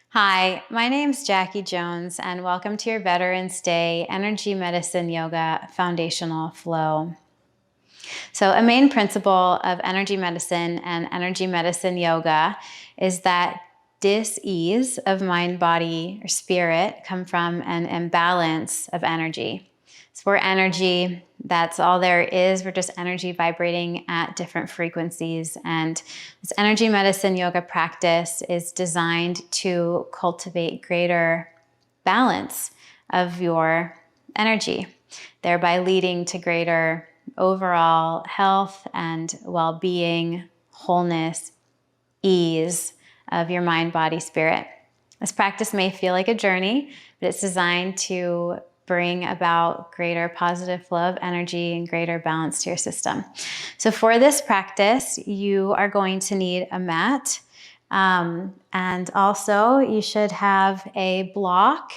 Hi, my name's Jackie Jones, and welcome to your Veterans Day Energy Medicine Yoga Foundational Flow. So, a main principle of energy medicine and energy medicine yoga is that dis-ease of mind, body, or spirit come from an imbalance of energy. So we're energy, that's all there is. We're just energy vibrating at different frequencies. And this energy medicine yoga practice is designed to cultivate greater balance of your energy, thereby leading to greater overall health and well-being, wholeness, ease of your mind, body, spirit. This practice may feel like a journey, but it's designed to bring about greater positive flow of energy and greater balance to your system. So for this practice, you are going to need a mat. And also you should have a block.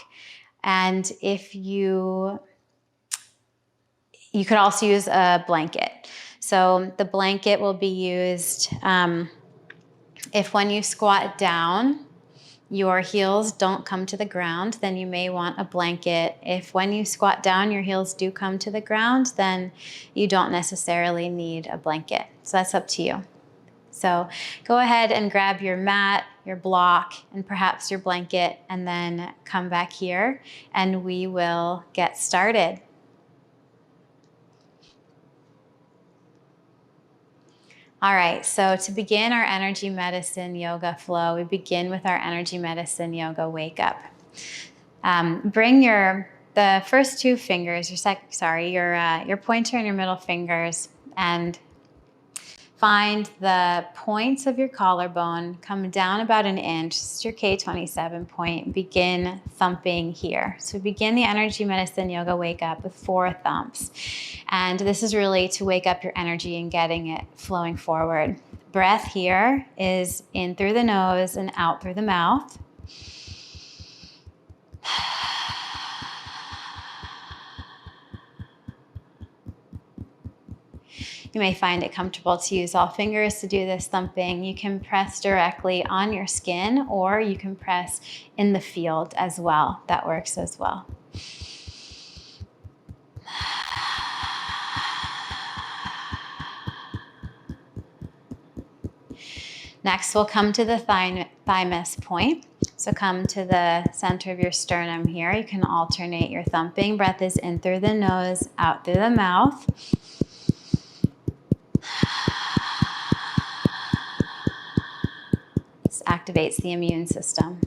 And if you could also use a blanket. So the blanket will be used if when you squat down, your heels don't come to the ground, then you may want a blanket. If when you squat down, your heels do come to the ground, then you don't necessarily need a blanket. So that's up to you. So go ahead and grab your mat, your block, and perhaps your blanket, and then come back here and we will get started. All right, so to begin our energy medicine yoga flow, we begin with our energy medicine yoga wake up. Bring the first two fingers, your pointer and your middle fingers, and find the points of your collarbone, come down about an inch, this is your K27 point, begin thumping here. So begin the energy medicine yoga wake up with 4 thumps. And this is really to wake up your energy and getting it flowing forward. Breath here is in through the nose and out through the mouth. You may find it comfortable to use all fingers to do this thumping. You can press directly on your skin, or you can press in the field as well. That works as well. Next, we'll come to the thymus point. So come to the center of your sternum here. You can alternate your thumping. Breath is in through the nose, out through the mouth. This activates the immune system.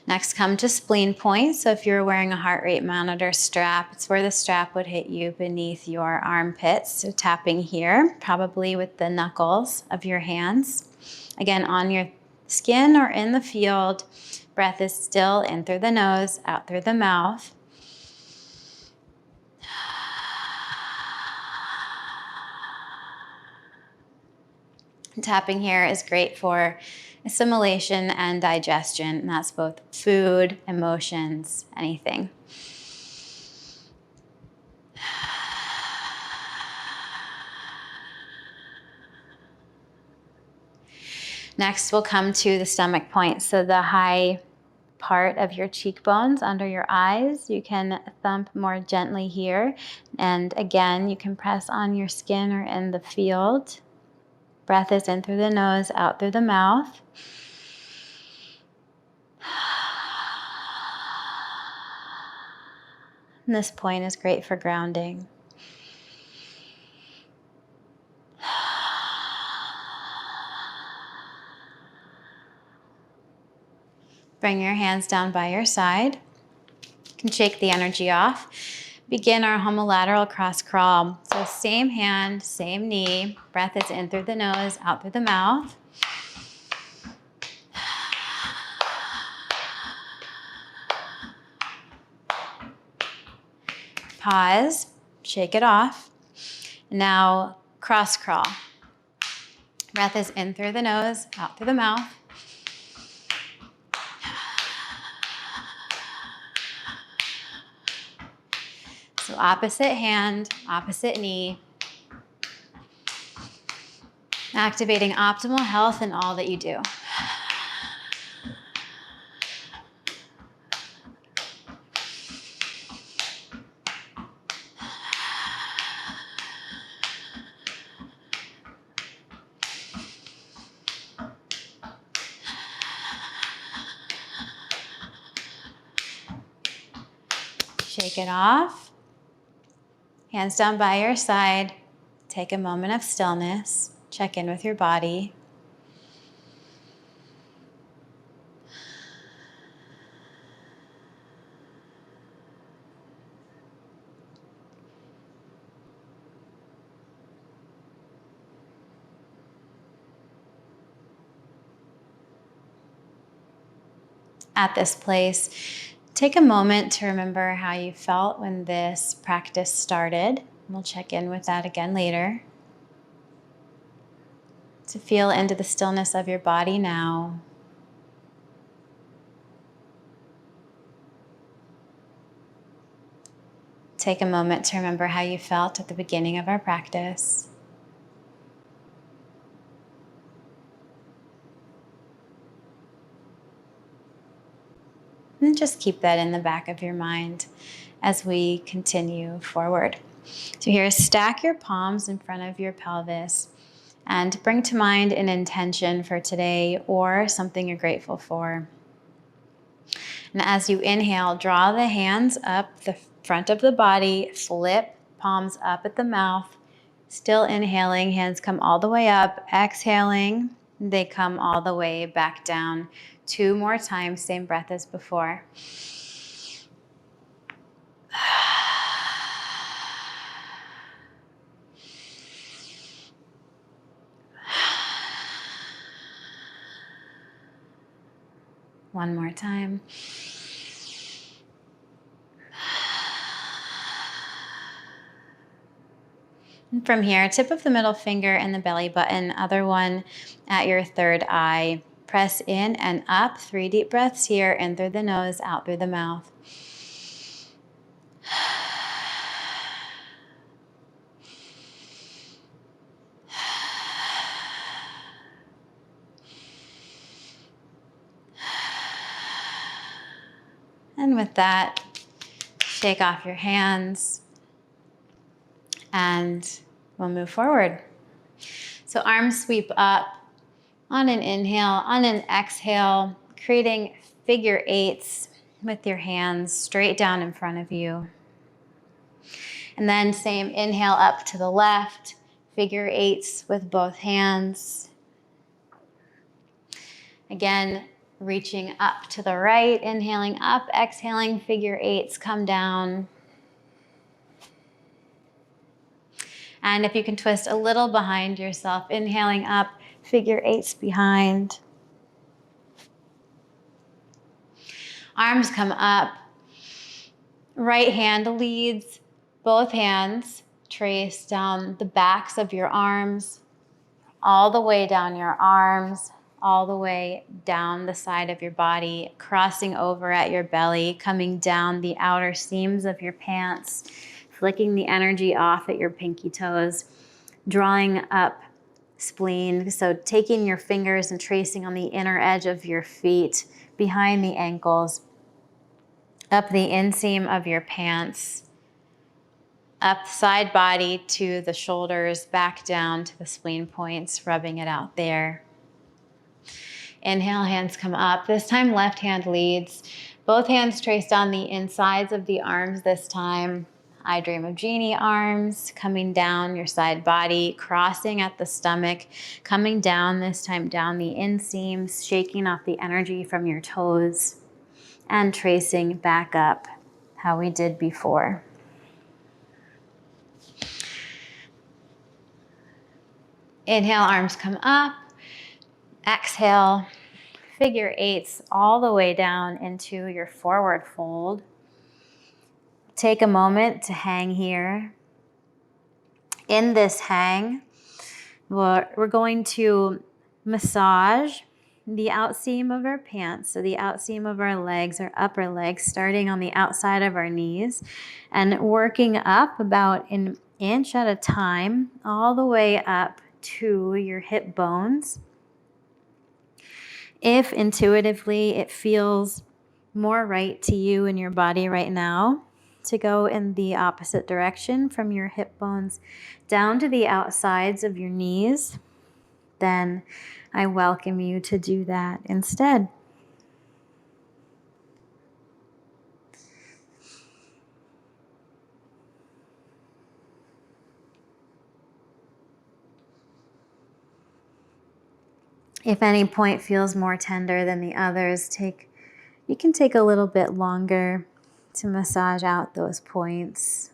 Next, come to spleen points. So if you're wearing a heart rate monitor strap, it's where the strap would hit you beneath your armpits. So tapping here, probably with the knuckles of your hands. Again, on your skin or in the field. Breath is still in through the nose, out through the mouth. Tapping here is great for assimilation and digestion, and that's both food, emotions, anything. Next, we'll come to the stomach point. So the high part of your cheekbones under your eyes, you can thump more gently here. And again, you can press on your skin or in the field. Breath is in through the nose, out through the mouth. And this point is great for grounding. Bring your hands down by your side. You can shake the energy off. Begin our homolateral cross crawl. So same hand, same knee. Breath is in through the nose, out through the mouth. Pause, shake it off. Now cross crawl. Breath is in through the nose, out through the mouth. So opposite hand, opposite knee. Activating optimal health in all that you do. Shake it off. Hands down by your side. Take a moment of stillness. Check in with your body. At this place, take a moment to remember how you felt when this practice started. We'll check in with that again later. To feel into the stillness of your body now. Take a moment to remember how you felt at the beginning of our practice. And just keep that in the back of your mind as we continue forward. So here, stack your palms in front of your pelvis and bring to mind an intention for today or something you're grateful for. And as you inhale, draw the hands up the front of the body, flip palms up at the mouth. Still inhaling, hands come all the way up. Exhaling, they come all the way back down. 2 more times, same breath as before. One more time. And from here, tip of the middle finger and the belly button, other one at your third eye. Press in and up, 3 deep breaths here, in through the nose, out through the mouth. And with that, shake off your hands and we'll move forward. So arms sweep up on an inhale, on an exhale, creating figure 8s with your hands straight down in front of you. And then same inhale up to the left, figure 8s with both hands. Again, reaching up to the right, inhaling up, exhaling, figure 8s come down. And if you can twist a little behind yourself, inhaling up, figure 8s behind. Arms come up. Right hand leads, both hands trace down the backs of your arms, all the way down your arms, all the way down the side of your body, crossing over at your belly, coming down the outer seams of your pants, flicking the energy off at your pinky toes, drawing up spleen. So taking your fingers and tracing on the inner edge of your feet, behind the ankles, up the inseam of your pants, up side body to the shoulders, back down to the spleen points, rubbing it out there. Inhale, hands come up. This time, left hand leads. Both hands traced on the insides of the arms this time. I Dream of Genie arms, coming down your side body, crossing at the stomach, coming down, this time down the inseams, shaking off the energy from your toes, and tracing back up how we did before. Inhale, arms come up. Exhale, figure 8s all the way down into your forward fold. Take a moment to hang here. In this hang, we're going to massage the outseam of our pants, so the outseam of our legs, our upper legs, starting on the outside of our knees and working up about an inch at a time, all the way up to your hip bones. If intuitively it feels more right to you in your body right now to go in the opposite direction from your hip bones down to the outsides of your knees, then I welcome you to do that instead. If any point feels more tender than the others, you can take a little bit longer to massage out those points.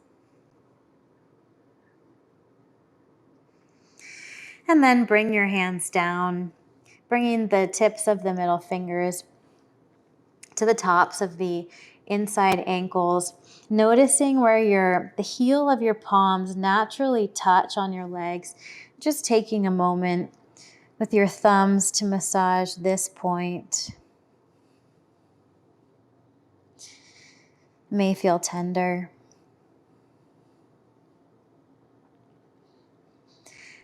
And then bring your hands down, bringing the tips of the middle fingers to the tops of the inside ankles, noticing where the heel of your palms naturally touch on your legs, just taking a moment with your thumbs to massage this point. May feel tender.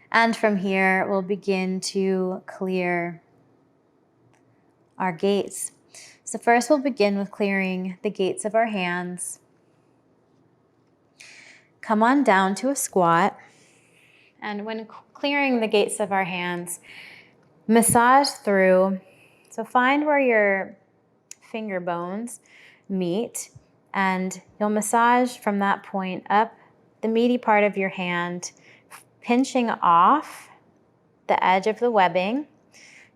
And from here, we'll begin to clear our gates. So first we'll begin with clearing the gates of our hands. Come on down to a squat. And when clearing the gates of our hands, massage through. So find where your finger bones meet, and you'll massage from that point up the meaty part of your hand, pinching off the edge of the webbing.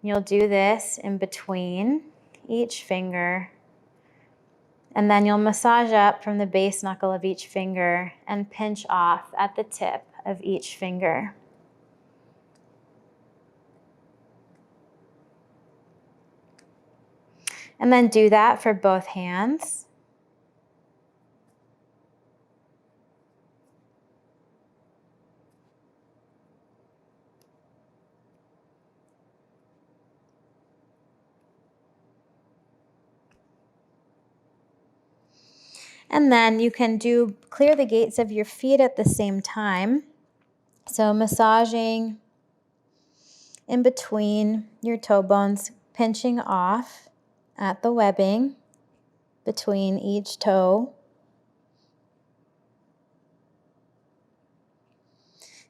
You'll do this in between each finger, and then you'll massage up from the base knuckle of each finger and pinch off at the tip of each finger. And then do that for both hands. And then you can clear the gates of your feet at the same time. So massaging in between your toe bones, pinching off at the webbing between each toe.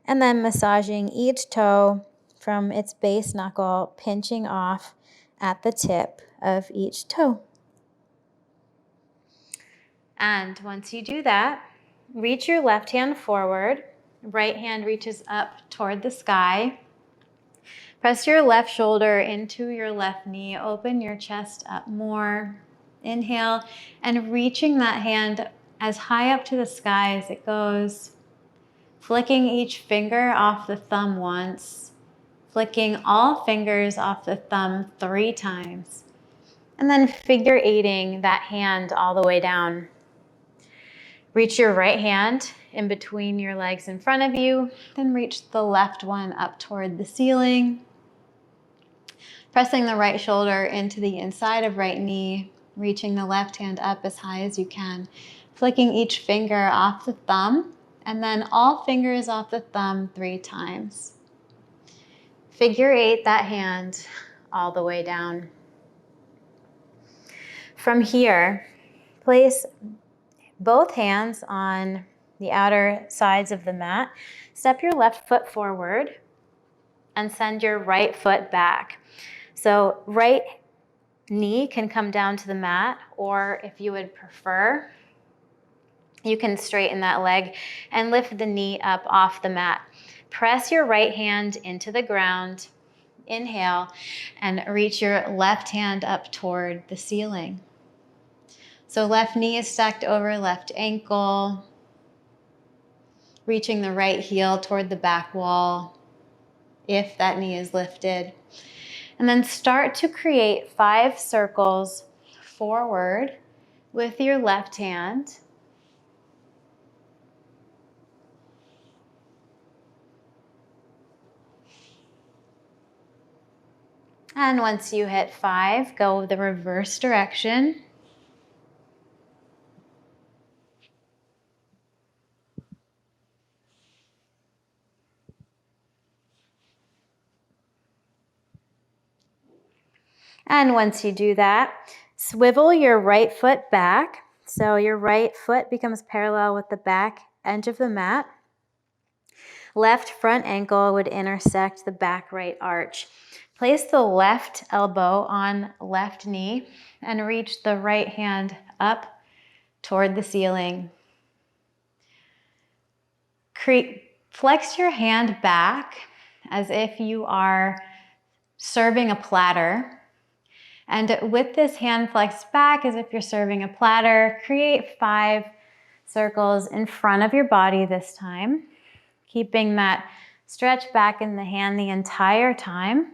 And then massaging each toe from its base knuckle, pinching off at the tip of each toe. And once you do that, reach your left hand forward. Right hand reaches up toward the sky. Press your left shoulder into your left knee. Open your chest up more. Inhale, and reaching that hand as high up to the sky as it goes. Flicking each finger off the thumb once. Flicking all fingers off the thumb 3 times. And then figure eighting that hand all the way down. Reach your right hand in between your legs in front of you, then reach the left one up toward the ceiling. Pressing the right shoulder into the inside of right knee, reaching the left hand up as high as you can, flicking each finger off the thumb, and then all fingers off the thumb 3 times. Figure 8 that hand all the way down. From here, place both hands on the outer sides of the mat. Step your left foot forward and send your right foot back. So right knee can come down to the mat, or if you would prefer, you can straighten that leg and lift the knee up off the mat. Press your right hand into the ground. Inhale, and reach your left hand up toward the ceiling. So left knee is stacked over left ankle, reaching the right heel toward the back wall if that knee is lifted. And then start to create 5 circles forward with your left hand. And once you hit 5, go the reverse direction. And once you do that, swivel your right foot back. So your right foot becomes parallel with the back edge of the mat. Left front ankle would intersect the back right arch. Place the left elbow on left knee and reach the right hand up toward the ceiling. Flex your hand back as if you are serving a platter. And with this hand flexed back as if you're serving a platter, create 5 circles in front of your body this time, keeping that stretch back in the hand the entire time.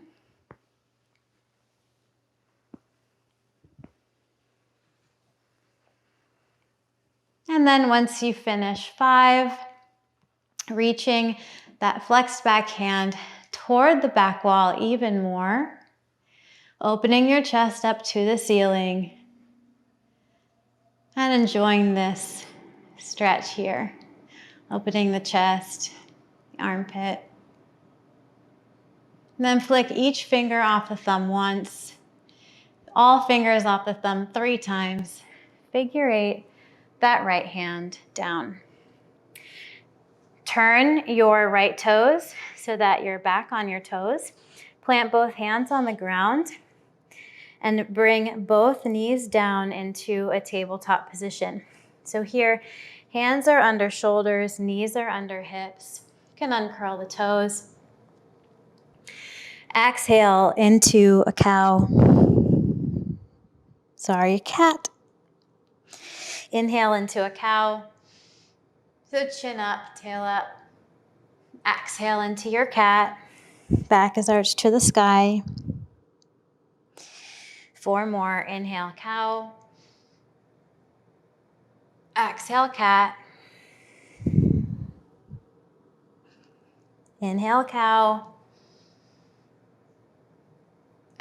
And then once you finish 5, reaching that flexed back hand toward the back wall even more, opening your chest up to the ceiling and enjoying this stretch here. Opening the chest, the armpit. And then flick each finger off the thumb once, all fingers off the thumb 3 times. Figure 8 that right hand down. Turn your right toes so that you're back on your toes. Plant both hands on the ground and bring both knees down into a tabletop position. So here, hands are under shoulders, knees are under hips. You can uncurl the toes. Exhale into a cow. Sorry, cat. Inhale into a cow. So chin up, tail up. Exhale into your cat. Back is arched to the sky. 4 more. Inhale, cow. Exhale, cat. Inhale, cow.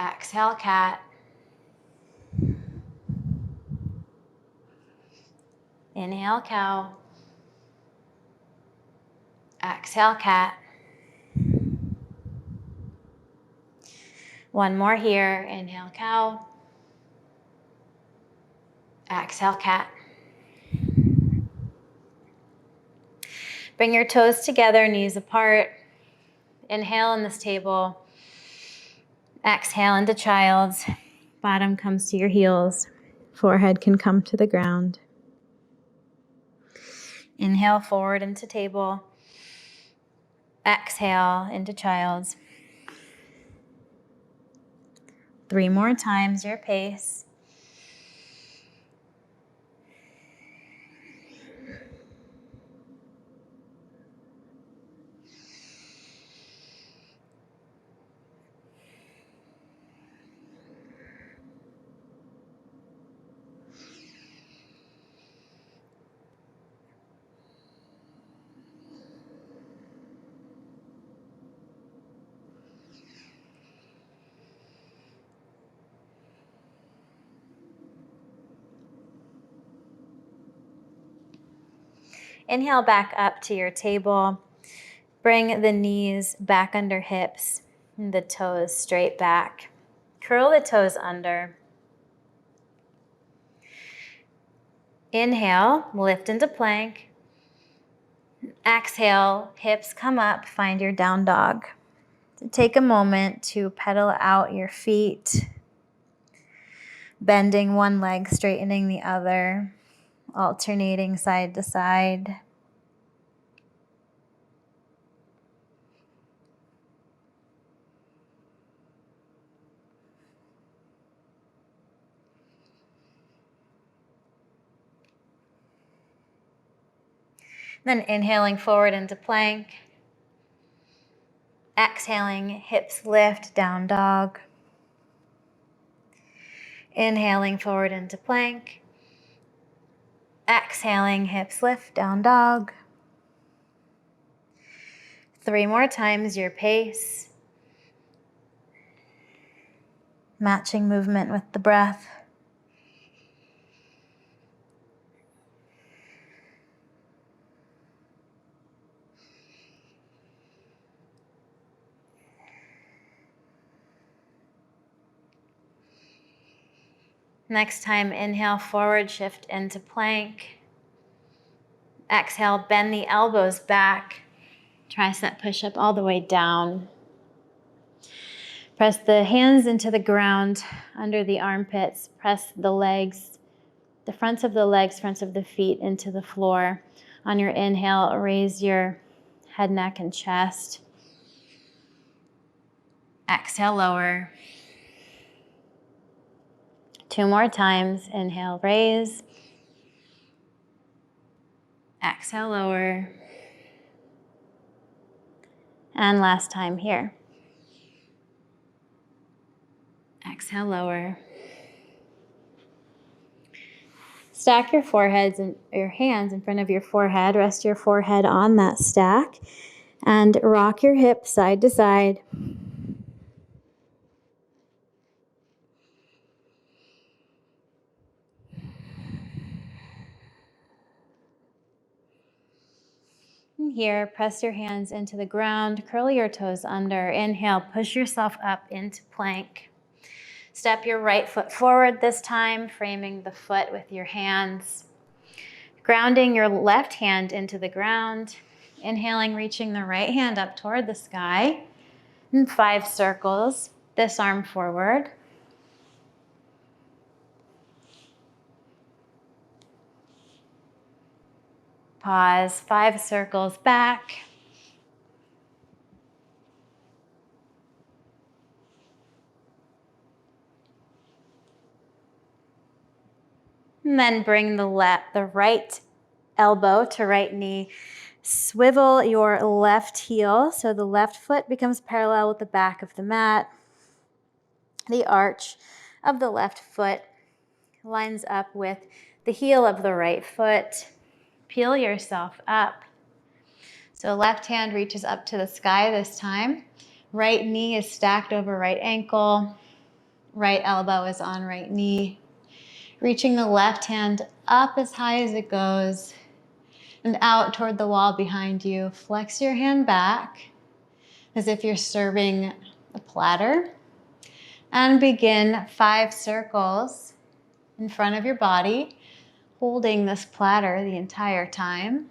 Exhale, cat. Inhale, cow. Exhale, cat. 1 more here. Inhale, cow. Exhale, cat. Bring your toes together, knees apart. Inhale in this table. Exhale into child's. Bottom comes to your heels. Forehead can come to the ground. Inhale forward into table. Exhale into child's. 3 more times, your pace. Inhale back up to your table. Bring the knees back under hips and the toes straight back. Curl the toes under. Inhale, lift into plank. Exhale, hips come up, find your down dog. So take a moment to pedal out your feet, bending one leg, straightening the other, alternating side to side. Then inhaling forward into plank. Exhaling, hips lift, down dog. Inhaling forward into plank. Exhaling, hips lift, down dog. 3 more times, your pace. matching movement with the breath. Next time, inhale, forward shift into plank. Exhale, bend the elbows back. Tricep push-up all the way down. Press the hands into the ground under the armpits. Press the legs, the fronts of the legs, fronts of the feet into the floor. On your inhale, raise your head, neck, and chest. Exhale, lower. 2 more times. Inhale, raise. Exhale, lower. And last time here. Exhale, lower. Stack your foreheads and your hands in front of your forehead. Rest your forehead on that stack and rock your hips side to side. And here, press your hands into the ground, curl your toes under. Inhale, push yourself up into plank. Step your right foot forward this time, framing the foot with your hands. Grounding your left hand into the ground. Inhaling, reaching the right hand up toward the sky. And 5 circles, this arm forward. Pause, 5 circles back. And then bring the right elbow to right knee. Swivel your left heel so the left foot becomes parallel with the back of the mat. The arch of the left foot lines up with the heel of the right foot. Peel yourself up. So left hand reaches up to the sky this time. Right knee is stacked over right ankle. Right elbow is on right knee. Reaching the left hand up as high as it goes and out toward the wall behind you. Flex your hand back as if you're serving a platter. And begin 5 circles in front of your body, holding this platter the entire time.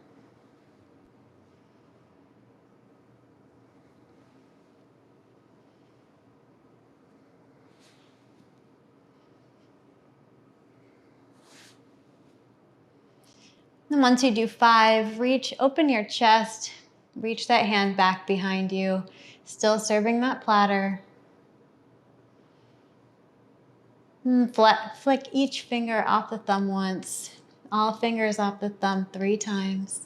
And once you do 5, open your chest, reach that hand back behind you, still serving that platter. Flick each finger off the thumb once, all fingers off the thumb 3 times.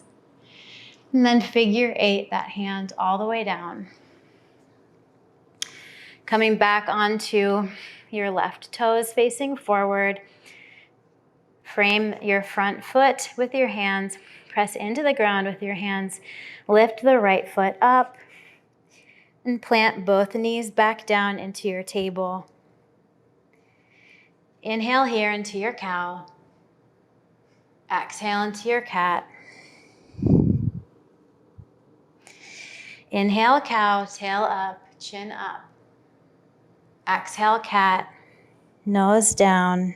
And then figure 8 that hand all the way down. Coming back onto your left toes facing forward. Frame your front foot with your hands. Press into the ground with your hands. Lift the right foot up and plant both knees back down into your table. Inhale here into your cow. Exhale into your cat. Inhale, cow, tail up, chin up. Exhale, cat, nose down.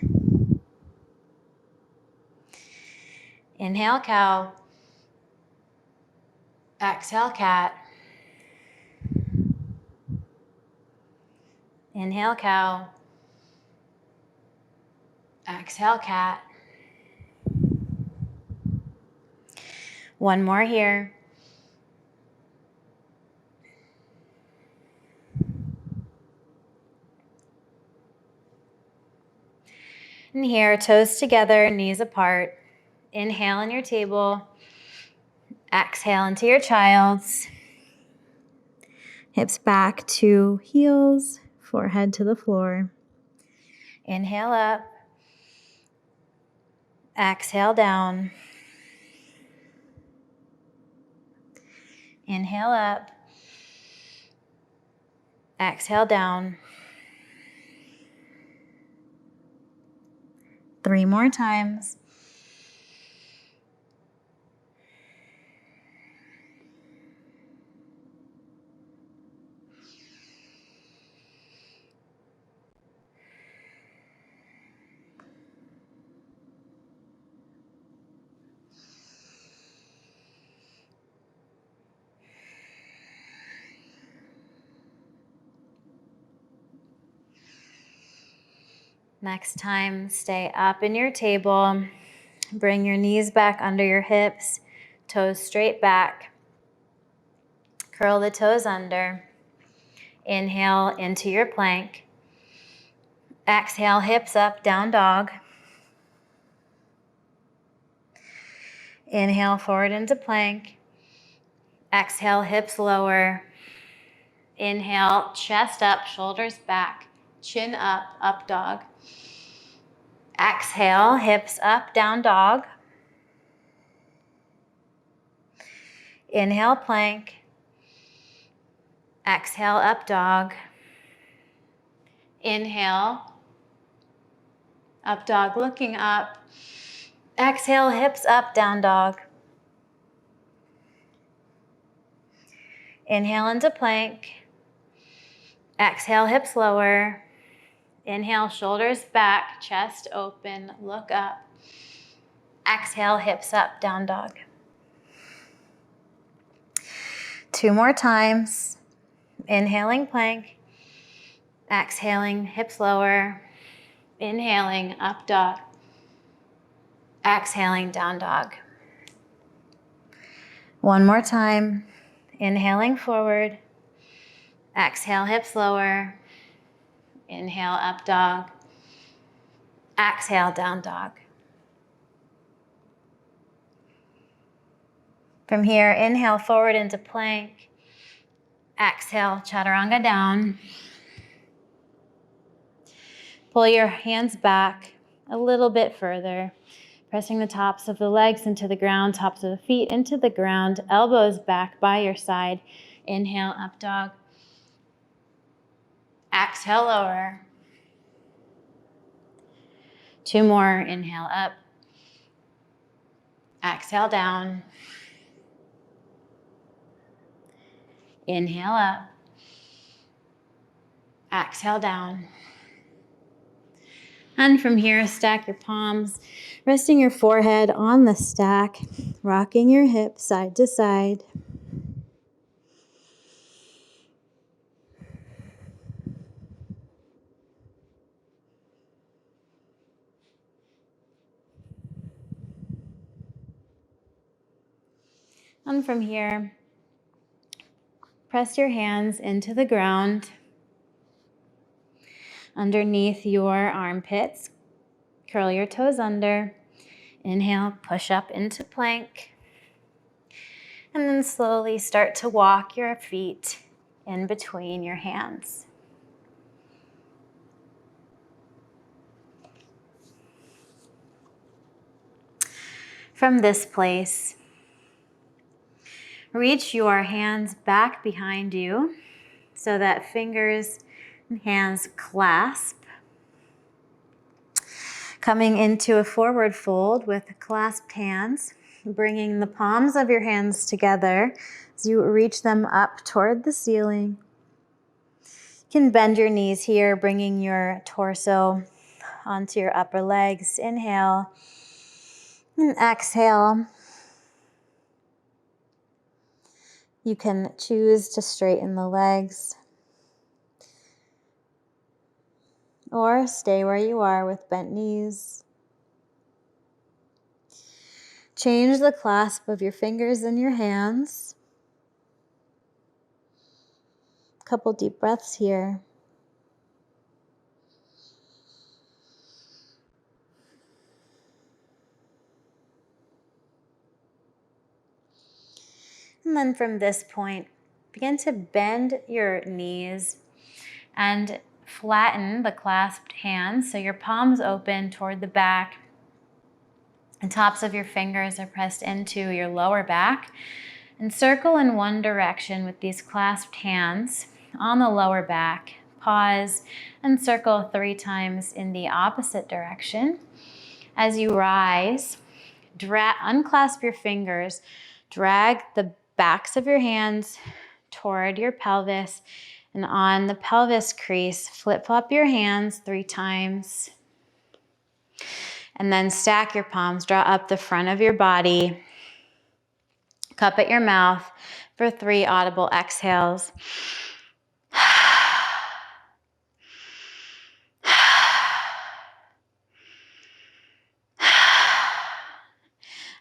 Inhale, cow. Exhale, cat. Inhale, cow. Exhale, cat. One more here. And here, toes together, knees apart. Inhale in your table. Exhale into your child's. Hips back to heels, forehead to the floor. Inhale up. Exhale down. Inhale up. Exhale down. 3 more times. Next time, stay up in your table. Bring your knees back under your hips, toes straight back. Curl the toes under. Inhale into your plank. Exhale, hips up, down dog. Inhale, forward into plank. Exhale, hips lower. Inhale, chest up, shoulders back, chin up, up dog. Exhale, hips up, down dog. Inhale, plank. Exhale, up dog. Inhale, up dog, looking up. Exhale, hips up, down dog. Inhale into plank. Exhale, hips lower. Inhale, shoulders back, chest open, look up. Exhale, hips up, down dog. 2 more times. Inhaling plank. Exhaling, hips lower. Inhaling, up dog. Exhaling, down dog. 1 more time. Inhaling forward. Exhale, hips lower. Inhale, up dog. Exhale, down dog. From here, inhale forward into plank. Exhale, chaturanga down. Pull your hands back a little bit further, pressing the tops of the legs into the ground, tops of the feet into the ground, elbows back by your side. Inhale, up dog. Exhale, lower. 2 more, inhale up. Exhale down. Inhale up. Exhale down. And from here, stack your palms, resting your forehead on the stack, rocking your hips side to side. And from here, press your hands into the ground underneath your armpits. Curl your toes under. Inhale, push up into plank. And then slowly start to walk your feet in between your hands. From this place, reach your hands back behind you so that fingers and hands clasp. Coming into a forward fold with clasped hands, bringing the palms of your hands together as you reach them up toward the ceiling. You can bend your knees here, bringing your torso onto your upper legs. Inhale and exhale. You can choose to straighten the legs or stay where you are with bent knees. Change the clasp of your fingers and your hands. A couple deep breaths here. And then from this point, begin to bend your knees and flatten the clasped hands so your palms open toward the back. The tops of your fingers are pressed into your lower back. And circle in one direction with these clasped hands on the lower back. Pause and circle 3 times in the opposite direction. As you rise, unclasp your fingers, drag the backs of your hands toward your pelvis, and on the pelvis crease, flip-flop your hands 3 times. And then stack your palms, draw up the front of your body, cup at your mouth for 3 audible exhales.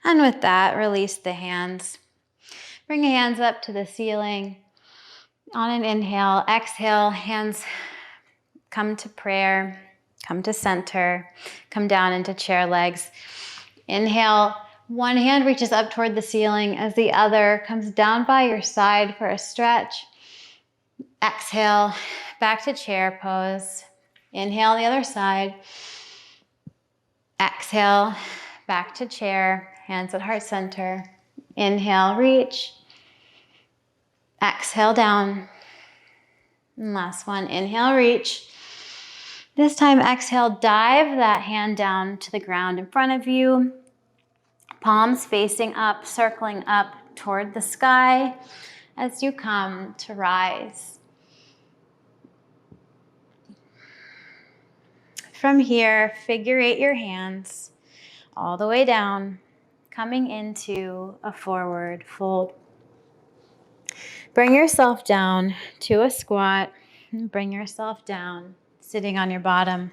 And with that, release the hands. Bring your hands up to the ceiling. On an inhale, exhale, hands come to prayer, come to center, come down into chair legs. Inhale, one hand reaches up toward the ceiling as the other comes down by your side for a stretch. Exhale, back to chair pose. Inhale, the other side. Exhale, back to chair, hands at heart center. Inhale, reach. Exhale, down. And last one, inhale, reach. This time, exhale, dive that hand down to the ground in front of you. Palms facing up, circling up toward the sky as you come to rise. From here, figure 8 your hands all the way down, coming into a forward fold. Bring yourself down to a squat. Bring yourself down, sitting on your bottom.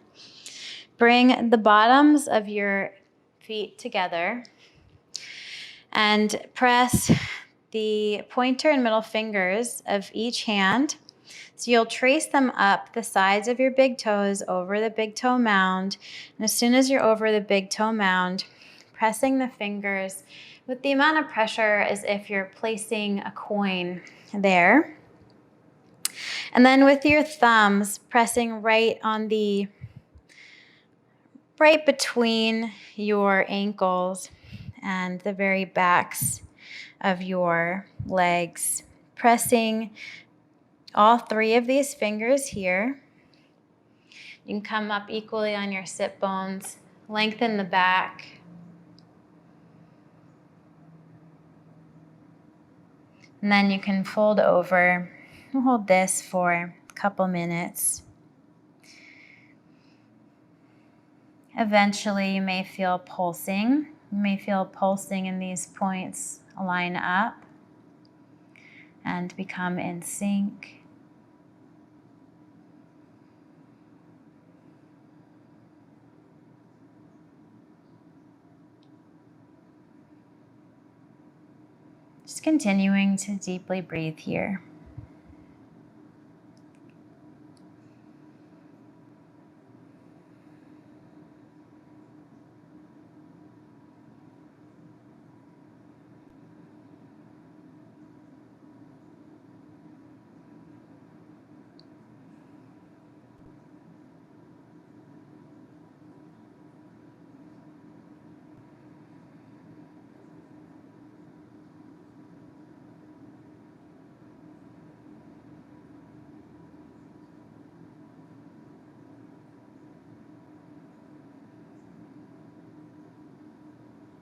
Bring the bottoms of your feet together and press the pointer and middle fingers of each hand. So you'll trace them up the sides of your big toes over the big toe mound. And as soon as you're over the big toe mound, pressing the fingers with the amount of pressure as if you're placing a coin there. And then with your thumbs, pressing right between your ankles and the very backs of your legs. Pressing all 3 of these fingers here. You can come up equally on your sit bones, lengthen the back. And then you can fold over and hold this for a couple minutes. Eventually, you may feel pulsing. You may feel pulsing in these points line up and become in sync. Just continuing to deeply breathe here.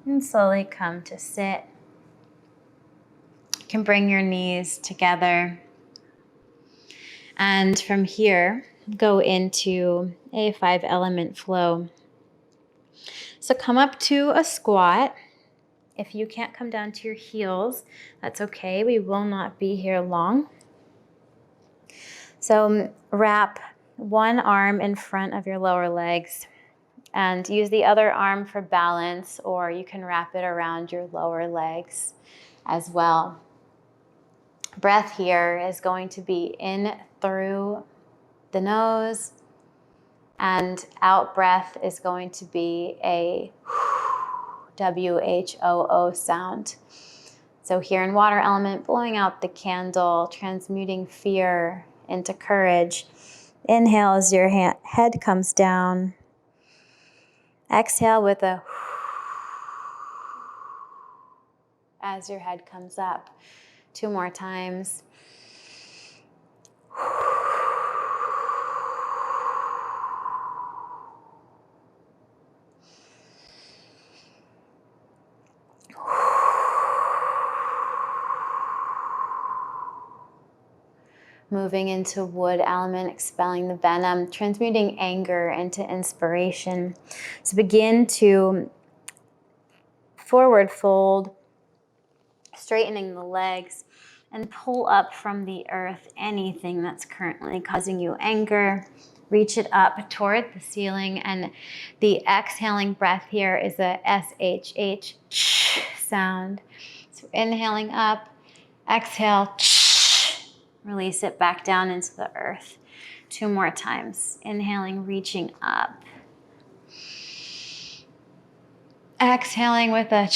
And slowly come to sit. You can bring your knees together. And from here, go into a 5-element flow. So come up to a squat. If you can't come down to your heels, that's okay. We will not be here long. So wrap one arm in front of your lower legs and use the other arm for balance, or you can wrap it around your lower legs as well. Breath here is going to be in through the nose, and out breath is going to be a WHOO sound. So here in water element, blowing out the candle, transmuting fear into courage. Inhale as your head comes down. Exhale with a as your head comes up. 2 more times. moving into wood element, expelling the venom, transmuting anger into inspiration. So begin to forward fold, straightening the legs, and pull up from the earth anything that's currently causing you anger. Reach it up toward the ceiling, and the exhaling breath here is a SHH sound. So inhaling up, exhale, release it back down into the earth. 2 more times. Inhaling, reaching up. Exhaling with a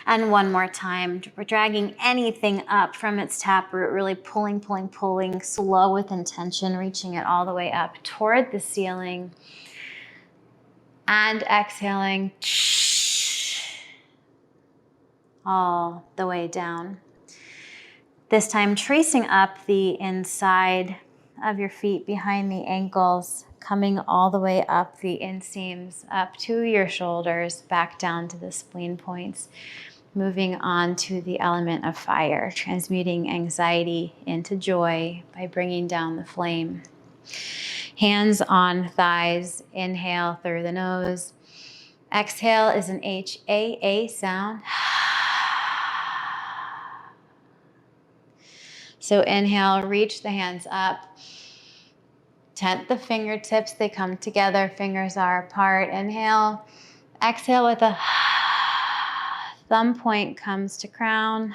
and 1 more time. We're dragging anything up from its taproot, really pulling, slow with intention, reaching it all the way up toward the ceiling. And exhaling all the way down. This time tracing up the inside of your feet behind the ankles, coming all the way up the inseams, up to your shoulders, back down to the spleen points. Moving on to the element of fire, transmuting anxiety into joy by bringing down the flame. Hands on thighs, inhale through the nose. Exhale is an HAA sound. So inhale, reach the hands up. Tent the fingertips, they come together, fingers are apart. Inhale, exhale with a thumb point comes to crown.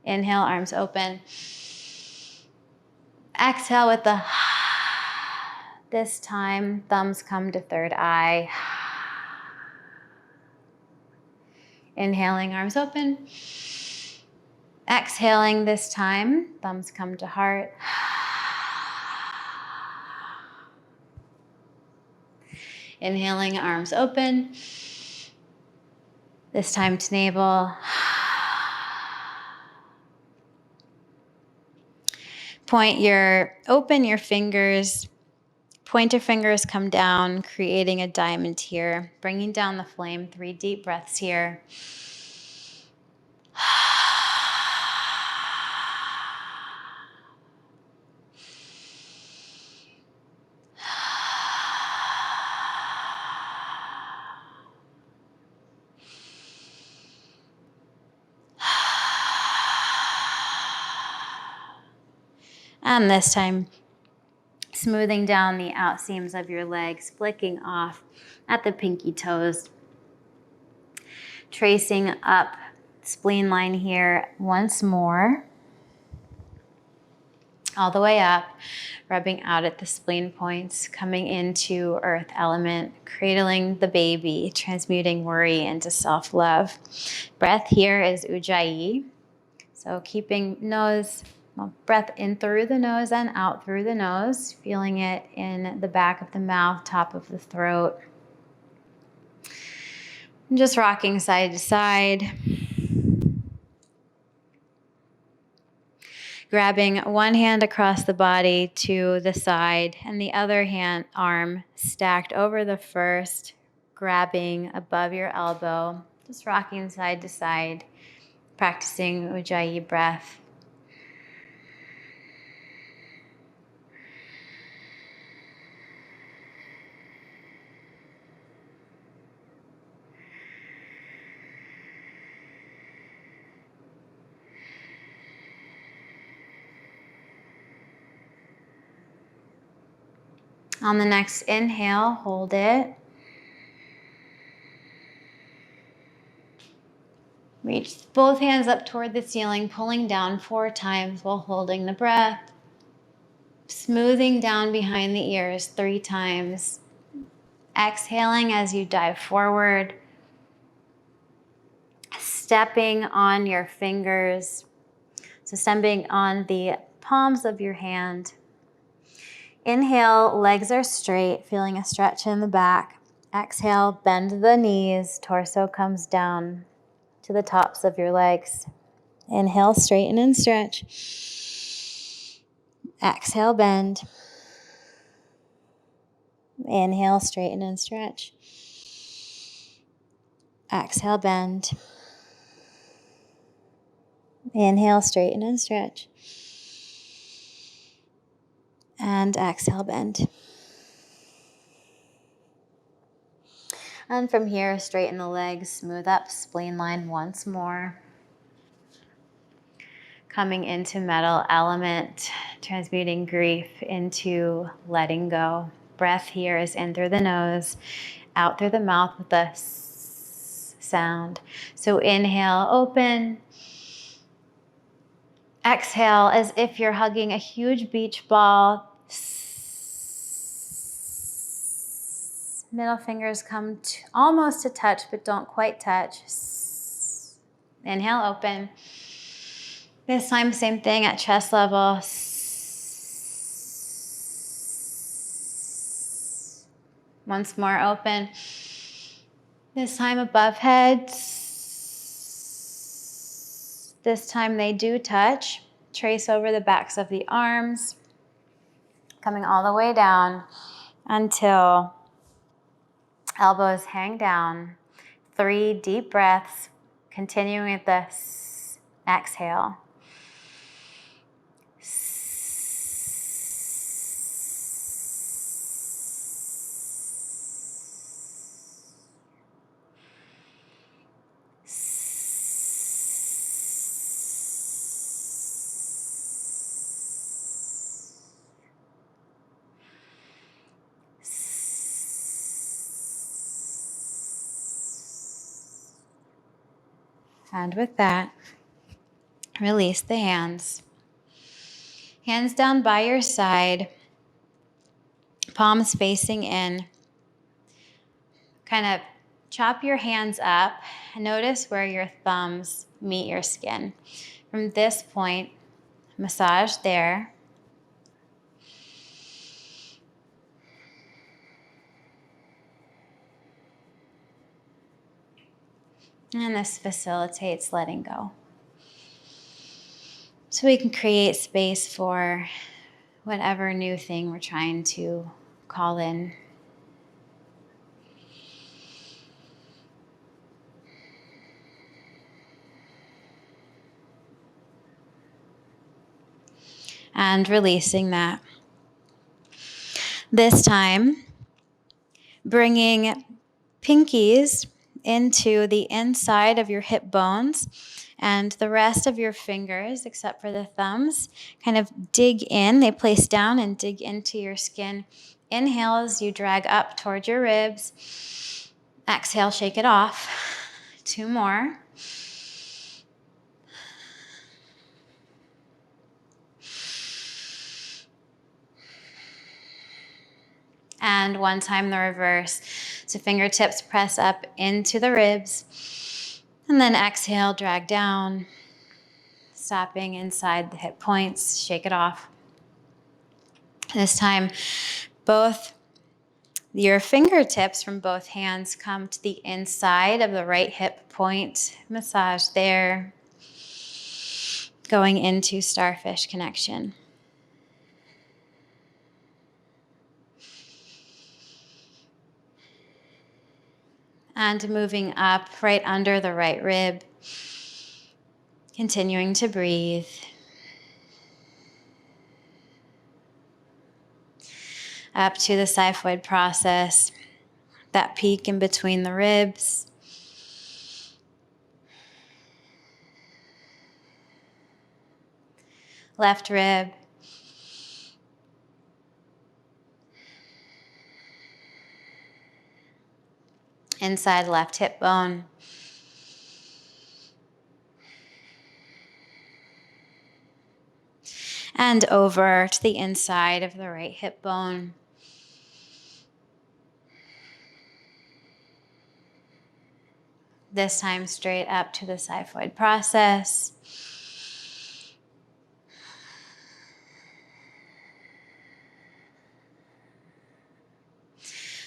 Inhale, arms open. Exhale with the this time, thumbs come to third eye. Inhaling, arms open. Exhaling this time, thumbs come to heart. Inhaling, arms open. This time to navel. Open your fingers. Pointer fingers come down, creating a diamond here, bringing down the flame. 3 deep breaths here. And this time, smoothing down the outseams of your legs, flicking off at the pinky toes. Tracing up spleen line here once more. All the way up, rubbing out at the spleen points, coming into earth element, cradling the baby, transmuting worry into self-love. Breath here is Ujjayi. So keeping breath in through the nose and out through the nose, feeling it in the back of the mouth, top of the throat. And just rocking side to side. Grabbing one hand across the body to the side and the other arm stacked over the first, grabbing above your elbow, just rocking side to side, practicing Ujjayi breath. On the next inhale, hold it. Reach both hands up toward the ceiling, pulling down 4 times while holding the breath. Smoothing down behind the ears 3 times. Exhaling as you dive forward. Stepping on your fingers. So stepping on the palms of your hand. Inhale, legs are straight, feeling a stretch in the back. Exhale, bend the knees, torso comes down to the tops of your legs. Inhale, straighten and stretch. Exhale, bend. Inhale, straighten and stretch. Exhale, bend. Inhale, straighten and stretch. And exhale, bend. And from here, straighten the legs, smooth up, spleen line once more. Coming into metal element, transmuting grief into letting go. Breath here is in through the nose, out through the mouth with a s sound. So inhale, open. Exhale as if you're hugging a huge beach ball. Middle fingers come almost to touch, but don't quite touch. Inhale, open. This time, same thing at chest level. Once more, open. This time above head. This time they do touch. Trace over the backs of the arms, coming all the way down until elbows hang down. 3 deep breaths, continuing with the exhale. And with that, release the hands. Hands down by your side, palms facing in. Kind of chop your hands up and notice where your thumbs meet your skin. From this point, massage there. And this facilitates letting go. So we can create space for whatever new thing we're trying to call in. And releasing that. This time, bringing pinkies into the inside of your hip bones, and the rest of your fingers, except for the thumbs, kind of dig in. They place down and dig into your skin. Inhale as you drag up toward your ribs. Exhale, shake it off. 2 more. And one time the reverse. So fingertips press up into the ribs. And then exhale, drag down. Stopping inside the hip points. Shake it off. This time, both your fingertips from both hands come to the inside of the right hip point. Massage there. Going into starfish connection. And moving up right under the right rib. Continuing to breathe. Up to the xiphoid process. That peak in between the ribs. Left rib. Inside left hip bone. And over to the inside of the right hip bone. This time straight up to the xiphoid process.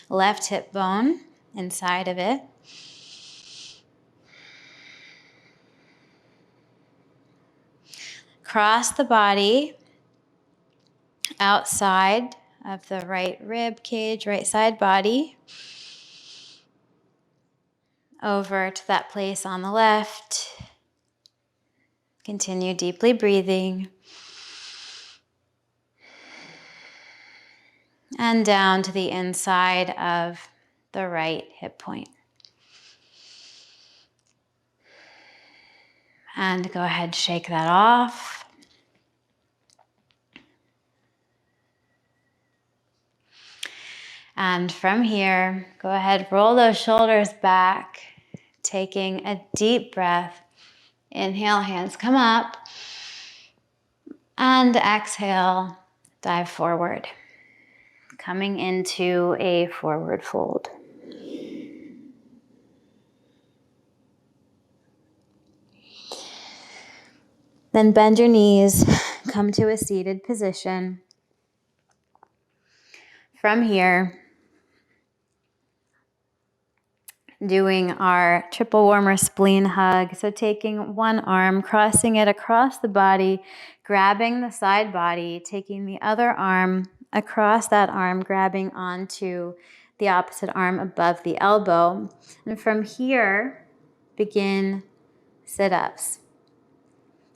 Left hip bone, inside of it. Cross the body outside of the right rib cage, right side body. Over to that place on the left. Continue deeply breathing. And down to the inside of the right hip point. And go ahead, shake that off. And from here, go ahead, roll those shoulders back, taking a deep breath. Inhale, hands come up. And exhale, dive forward. Coming into a forward fold. Then bend your knees, come to a seated position. From here, doing our triple warmer spleen hug. So taking one arm, crossing it across the body, grabbing the side body, taking the other arm across that arm, grabbing onto the opposite arm above the elbow. And from here, begin sit-ups.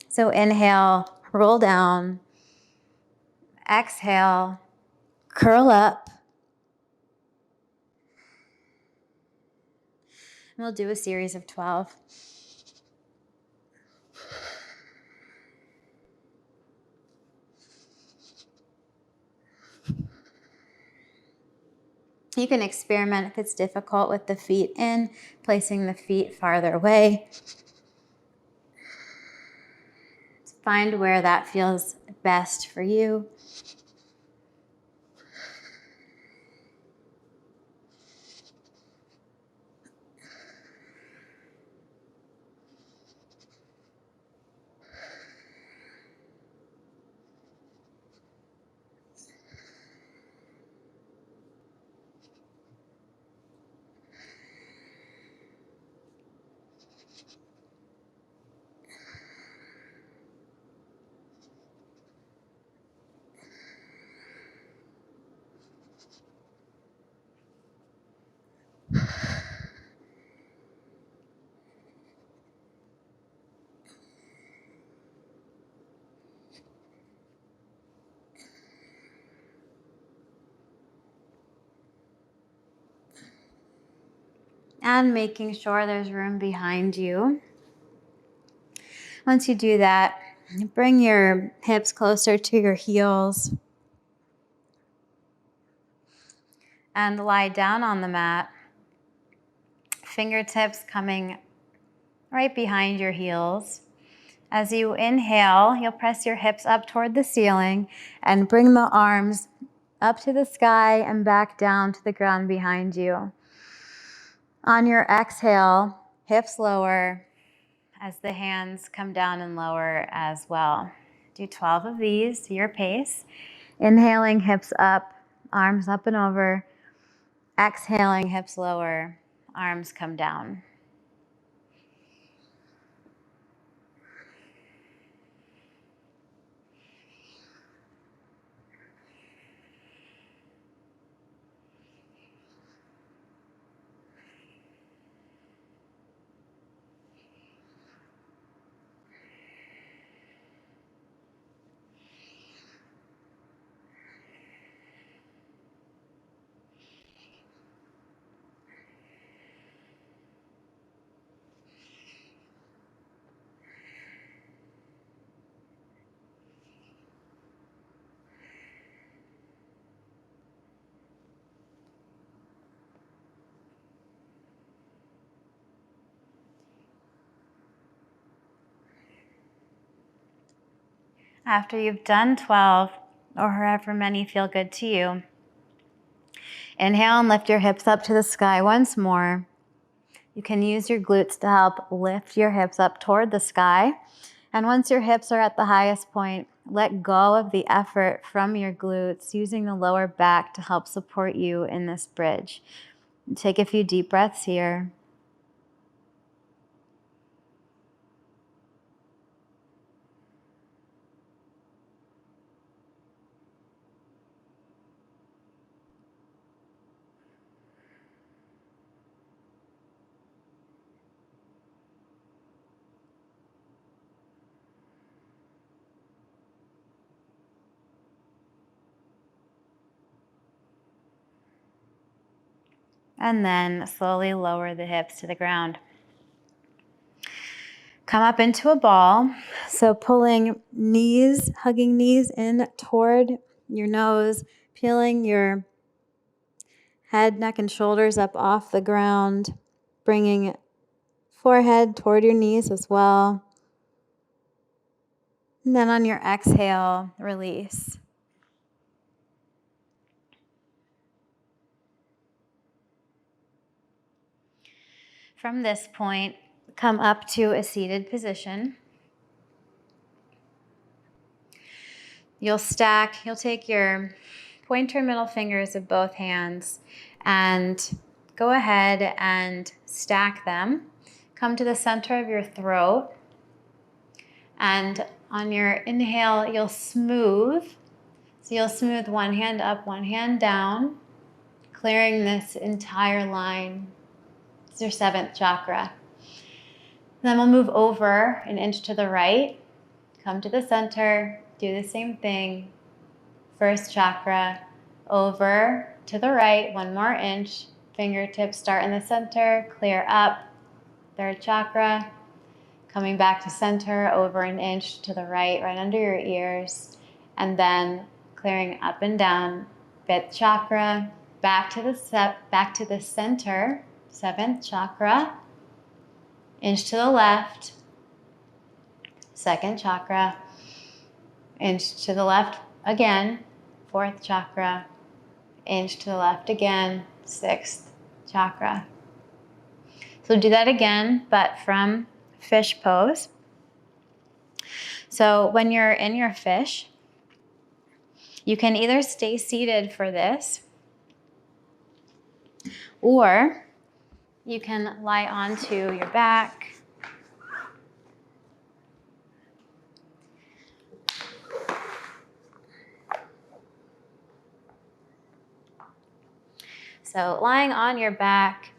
So inhale, roll down. Exhale, curl up. And we'll do a series of 12. You can experiment if it's difficult with the feet in, placing the feet farther away. Find where that feels best for you. And making sure there's room behind you. Once you do that, bring your hips closer to your heels and lie down on the mat. Fingertips coming right behind your heels. As you inhale, you'll press your hips up toward the ceiling and bring the arms up to the sky and back down to the ground behind you. On your exhale, hips lower as the hands come down and lower as well. Do 12 of these, your pace. Inhaling, hips up, arms up and over. Exhaling, hips lower, arms come down. After you've done 12, or however many feel good to you, inhale and lift your hips up to the sky once more. You can use your glutes to help lift your hips up toward the sky. And once your hips are at the highest point, let go of the effort from your glutes, using the lower back to help support you in this bridge. Take a few deep breaths here. And then slowly lower the hips to the ground. Come up into a ball. So pulling knees, hugging knees in toward your nose, peeling your head, neck, and shoulders up off the ground, bringing forehead toward your knees as well. And then on your exhale, release. From this point, come up to a seated position. You'll take your pointer middle fingers of both hands and go ahead and stack them. Come to the center of your throat. And on your inhale, you'll smooth. So you'll smooth one hand up, one hand down, clearing this entire line. It's your 7th chakra. Then we'll move over an inch to the right, come to the center, do the same thing. 1st chakra, over to the right, 1 more inch. Fingertips start in the center, clear up. 3rd chakra, coming back to center, over an inch to the right, right under your ears. And then clearing up and down. 5th chakra, back to the center, 7th chakra. Inch to the left, 2nd chakra. Inch to the left again, 4th chakra. Inch to the left again, 6th chakra. So do that again, but from fish pose. So when you're in your fish, you can either stay seated for this, or you can lie onto your back. So lying on your back,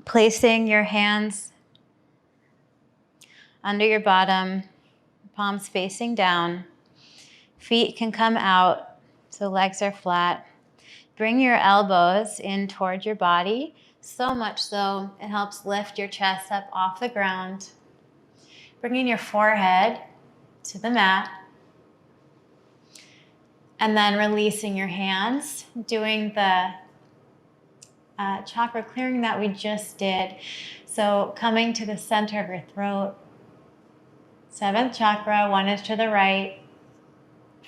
placing your hands under your bottom, palms facing down. Feet can come out, so legs are flat. Bring your elbows in toward your body, so much so it helps lift your chest up off the ground. Bringing your forehead to the mat. And then releasing your hands, doing the chakra clearing that we just did. So coming to the center of your throat. 7th chakra, 1 inch to the right.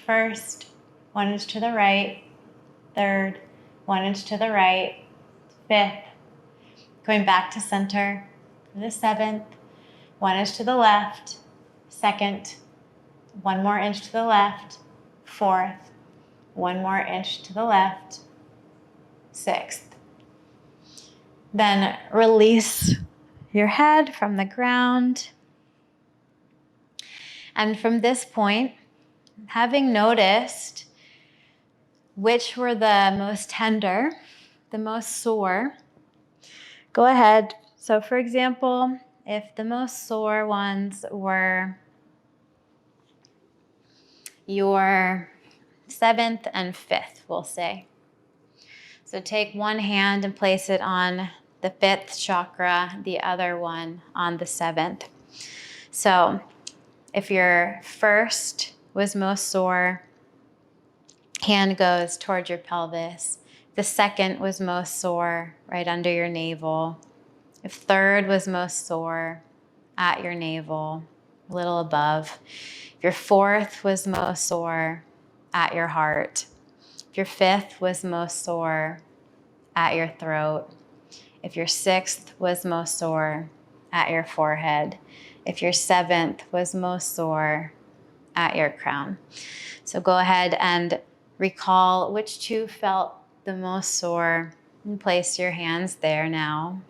1st, 1 inch to the right. 3rd, 1 inch to the right. 5th, going back to center. For the 7th, 1 inch to the left. 2nd, 1 more inch to the left. 4th, 1 more inch to the left. 6th. Then release your head from the ground. And from this point, having noticed which were the most tender, the most sore, go ahead. So for example, if the most sore ones were your 7th and 5th, we'll say. So take one hand and place it on the 5th chakra, the other one on the 7th. So if your 1st was most sore, hand goes towards your pelvis. The 2nd was most sore, right under your navel. If 3rd was most sore, at your navel, a little above. If your 4th was most sore, at your heart. If your 5th was most sore, at your throat. If your 6th was most sore, at your forehead. If your 7th was most sore, at your crown. So go ahead and recall which 2 felt the most sore and place your hands there now.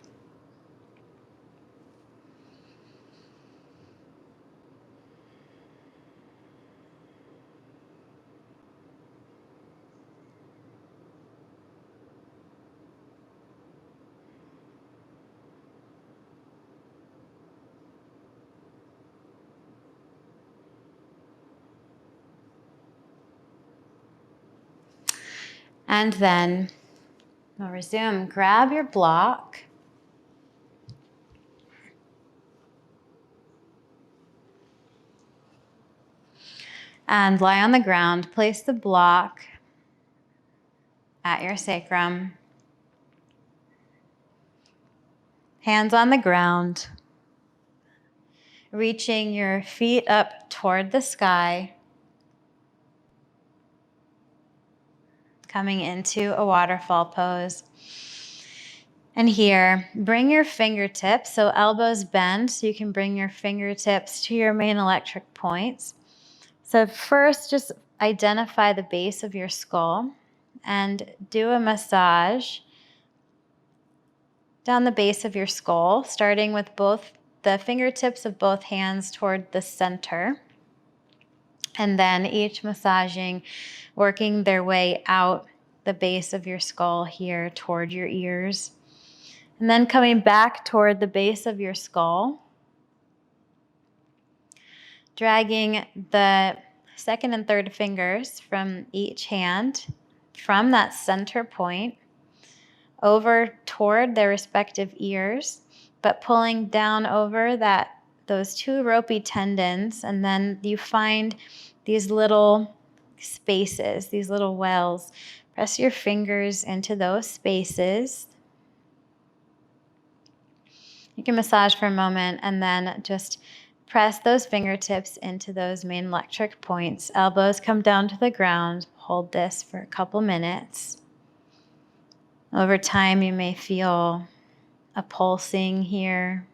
And then we'll resume. Grab your block. And lie on the ground. Place the block at your sacrum. Hands on the ground. Reaching your feet up toward the sky. Coming into a waterfall pose. And here, bring your fingertips, so elbows bend, so you can bring your fingertips to your main electric points. So first, just identify the base of your skull and do a massage down the base of your skull, starting with both the fingertips of both hands toward the center. And then each massaging, working their way out the base of your skull here toward your ears. And then coming back toward the base of your skull, dragging the second and third fingers from each hand from that center point over toward their respective ears, but pulling down over those two ropey tendons, and then you find these little spaces, these little wells. Press your fingers into those spaces. You can massage for a moment and then just press those fingertips into those main electric points. Elbows come down to the ground. Hold this for a couple minutes. Over time, you may feel a pulsing here.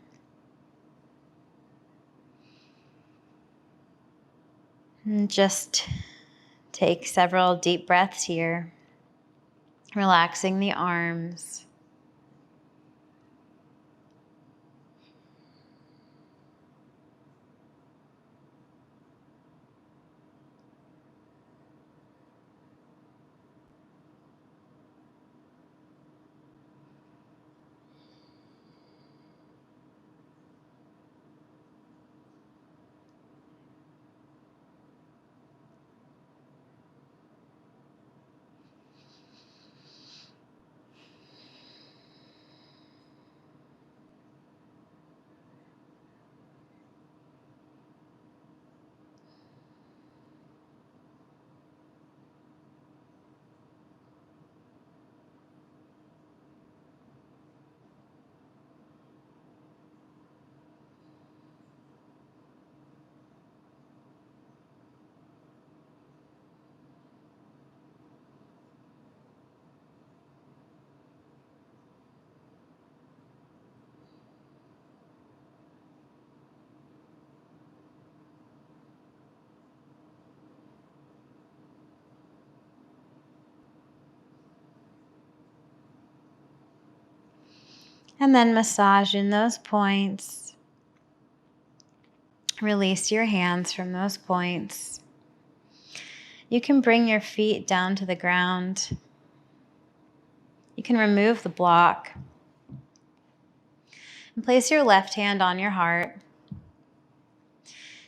And just take several deep breaths here, relaxing the arms. And then massage in those points. Release your hands from those points. You can bring your feet down to the ground. You can remove the block. And place your left hand on your heart.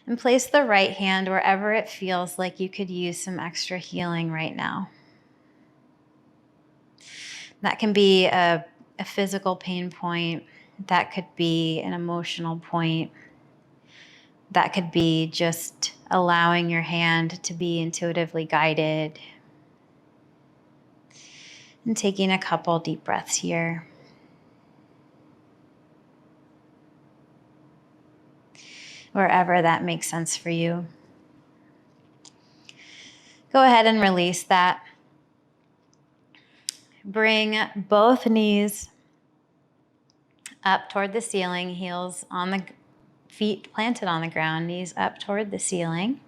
And place the right hand wherever it feels like you could use some extra healing right now. That can be a physical pain point. That could be an emotional point. That could be just allowing your hand to be intuitively guided. And taking a couple deep breaths here. Wherever that makes sense for you. Go ahead and release that. Bring both knees up toward the ceiling, heels on the feet planted on the ground, knees up toward the ceiling.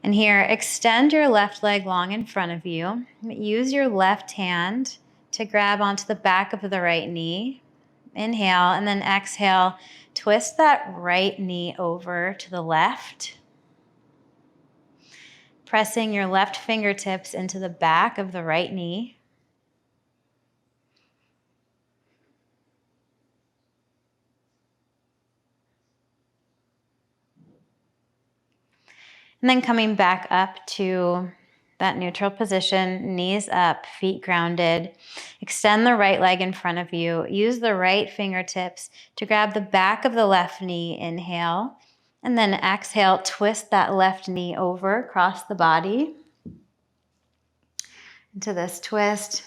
And here, extend your left leg long in front of you. Use your left hand to grab onto the back of the right knee. Inhale, and then exhale. Twist that right knee over to the left. Pressing your left fingertips into the back of the right knee. And then coming back up to that neutral position, knees up, feet grounded. Extend the right leg in front of you. Use the right fingertips to grab the back of the left knee. Inhale. And then exhale, twist that left knee over across the body. Into this twist,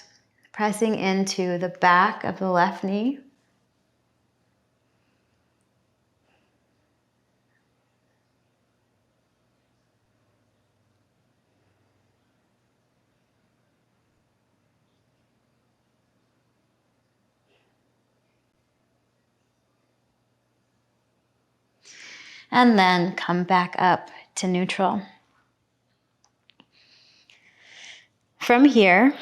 pressing into the back of the left knee. And then come back up to neutral. From here,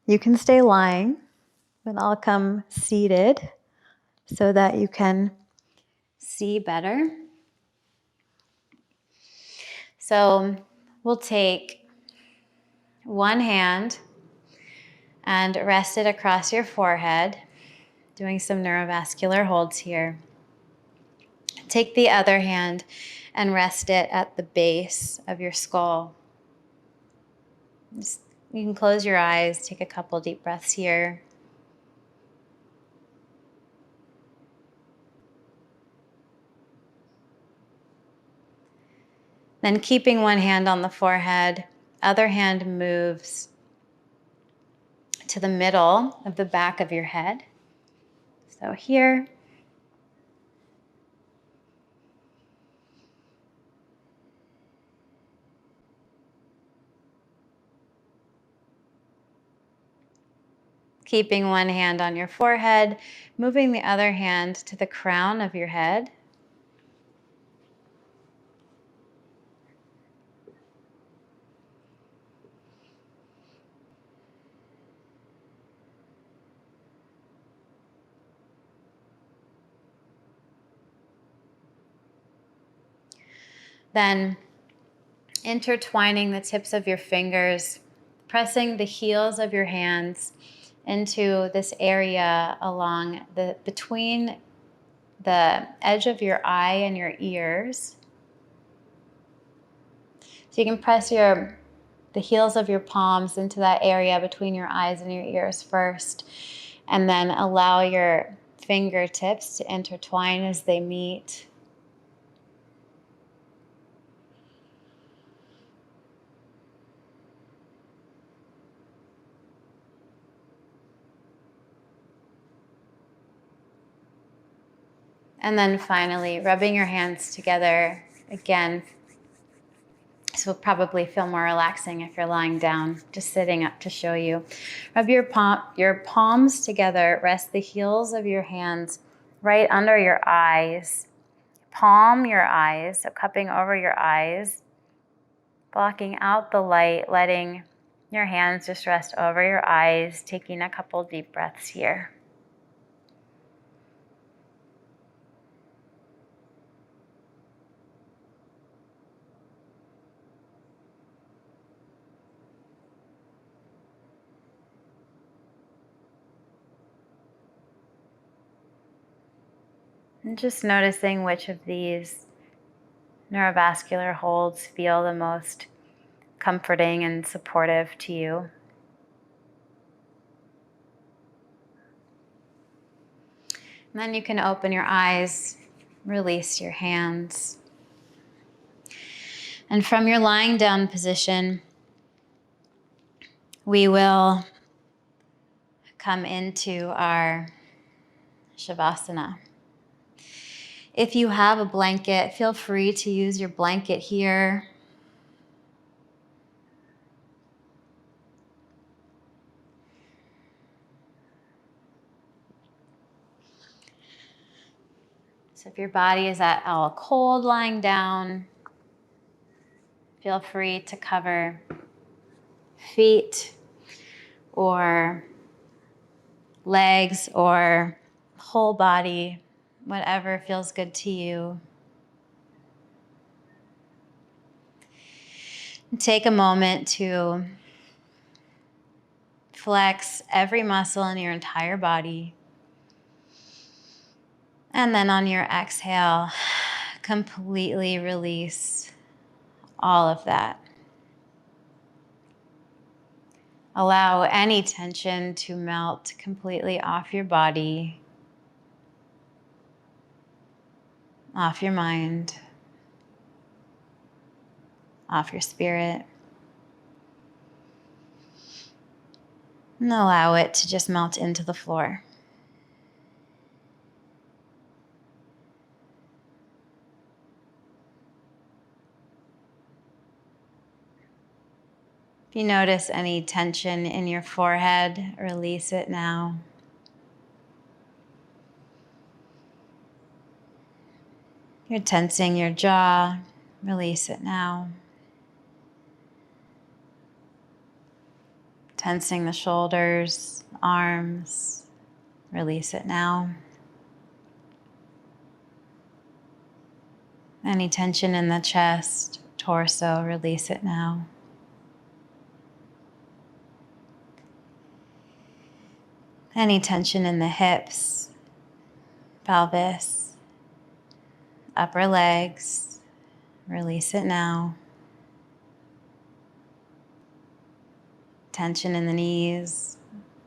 you can stay lying, but I'll come seated so that you can see better. So we'll take one hand and rest it across your forehead, doing some neurovascular holds here. Take the other hand and rest it at the base of your skull. You can close your eyes, take a couple deep breaths here. Then keeping one hand on the forehead, other hand moves to the middle of the back of your head. So here. Keeping one hand on your forehead, moving the other hand to the crown of your head. Then intertwining the tips of your fingers, pressing the heels of your hands into this area along between the edge of your eye and your ears. So you can press the heels of your palms into that area between your eyes and your ears first, and then allow your fingertips to intertwine as they meet. And then finally, rubbing your hands together again. This will probably feel more relaxing if you're lying down, just sitting up to show you. Rub your palms together. Rest the heels of your hands right under your eyes. Palm your eyes, so cupping over your eyes, blocking out the light, letting your hands just rest over your eyes, taking a couple deep breaths here. And just noticing which of these neurovascular holds feel the most comforting and supportive to you. And then you can open your eyes, release your hands. And from your lying down position, we will come into our Savasana. If you have a blanket, feel free to use your blanket here. So if your body is at all cold lying down, feel free to cover feet or legs or whole body, whatever feels good to you. Take a moment to flex every muscle in your entire body. And then on your exhale, completely release all of that. Allow any tension to melt completely off your body, off your mind, off your spirit. And allow it to just melt into the floor. If you notice any tension in your forehead, release it now. You're tensing your jaw, release it now. Tensing the shoulders, arms, release it now. Any tension in the chest, torso, release it now. Any tension in the hips, pelvis, upper legs, release it now. Tension in the knees,